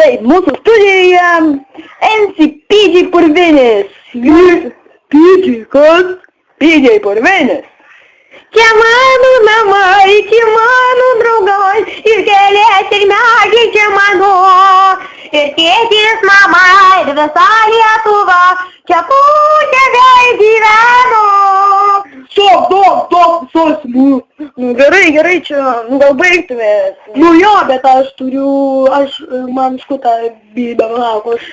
Taip, mūsų studijoje NCPG Purvinis. PG, kas? PG Purvinis. Čia mano namai, čia mano draugai, ir kelias ir medžiai čia mano. Ir tėtis, mama, ir visa Lietuva, čia pusėgai gyveno. Stop, susmu. Nu gerai, čia, gal baigtumės. Nu jo, bet man skuta Bybavakos.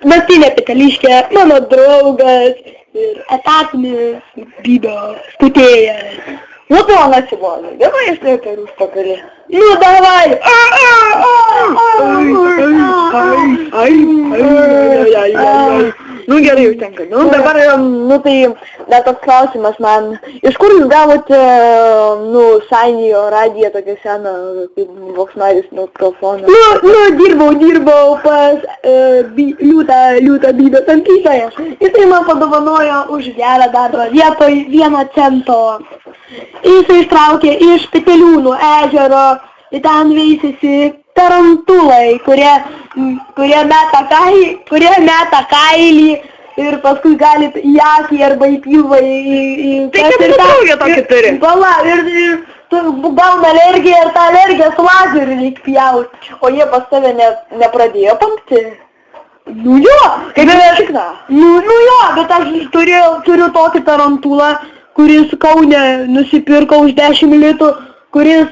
Naktinė peteliškė, mano draugas ir etatinis Bybio skutėjas. Nu to nasilonai, gerai išlėkia ir užpakalį. Nu davai! Nu gerai, užtenka. Nu dabar, tai dar toks klausimas man. Iš kur jūs gavote, Sainijo radiją tokią seną, kaip Voksmaris mikrofoną? Dirbau pas liūtą Bybio tampytoją. Jisai man padovanojo už gerą darbą vietoj 1 cento. Jisai ištraukė iš Peteliūnų ežero, ten veisėsi tarantulai, kurie meta kailį ir paskui gali į akį arba į pilvą. Tai kaip tu draugę tokį turi? Pala, ir gauna alergiją ir tą alergiją su lazeriu reikia pjauti, o jie pas tave nepradėjo pampti. Nu jo, kaip šikna. Nu jo, bet aš turiu tokį tarantulą, kuris Kaune nusipirko už 10 litų, kuris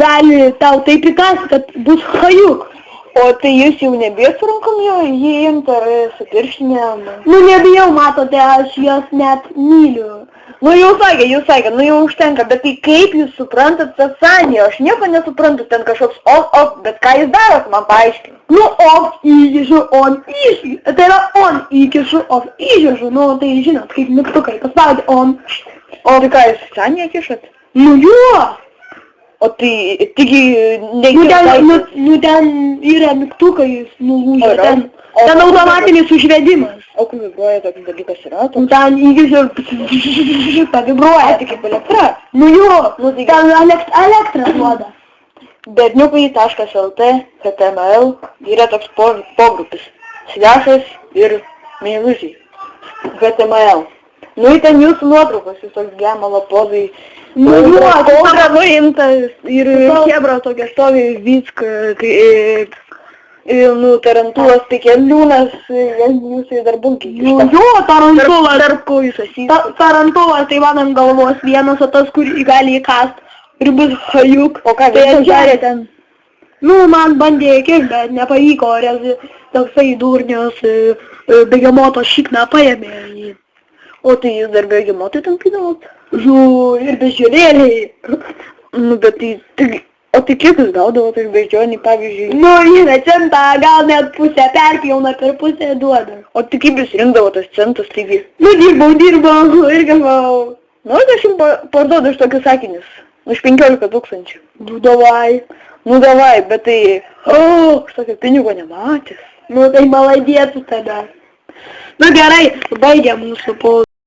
gali tau taip įkasti, kad bus hajuk. O tai jūs jau nebijot su rankom jį imti ar su pirštinėm? Nu nebijau, matote, aš jos net myliu. Nu jau sakė, jau užtenka, bet tai kaip jūs suprantat tą Saniją? Aš nieko nesuprantu, ten kažkoks off, bet ką jūs darot, man paaiškinu. Nu off įkišu, on įkišu, tai yra on įkišu, off įkišu, tai žinot, kaip mygtukai, paspaudė on. O tai ką jūs Saniją kišat? Nu jo! O tai tigi negirdėjai? Nu ten yra mygtukai nulūžę, ten automatinis užvedimas. O kur vibruoja toks dalykas yra? Nu ten įgišiu, vibruoja. Tai kaip elektra? Nu jo, ten elektrą duoda. Berniukai.lt, HTML yra toks pogrupis. Slešas ir meilužiai. HTML. Nu ten jūsų nuotraukos, jūs toks gemalo pozai. Nu jo, kodra nuimtas ir Hebra tokia stovi Vicka, tarantulas, tai keliūnas, jūsai dar bunkiai. Jo, tarantulas. Tarp ko jūs asys? Tarantulas, tai man ant galvos vienas, o tas, kur gali įkast ir bus hajuk. O ką jūs darė ten? Nu, man bandė įkišti, bet nepavyko, toksai durnios begemoto šikną paėmė jį. O tai jūs dar begemotai tampydavot? Ir beždžionėliai. Nu, bet o tai kiek jūs gaudavot iš beždžionį, pavyzdžiui? Nu, 1 centą, gal net pusę perpjauna, per pusę duoda. O tai kaip jūs rinkdavot tas centus, taigi? Nu, dirbau ir galvau. Nu, aš jums parduodu iš tokius sakinius. Už 15 000. Nu, davai, bet tai... aš tokio pinigo nematęs. Nu, tai maladėtų tada. Nu, gerai, baigiam mūsų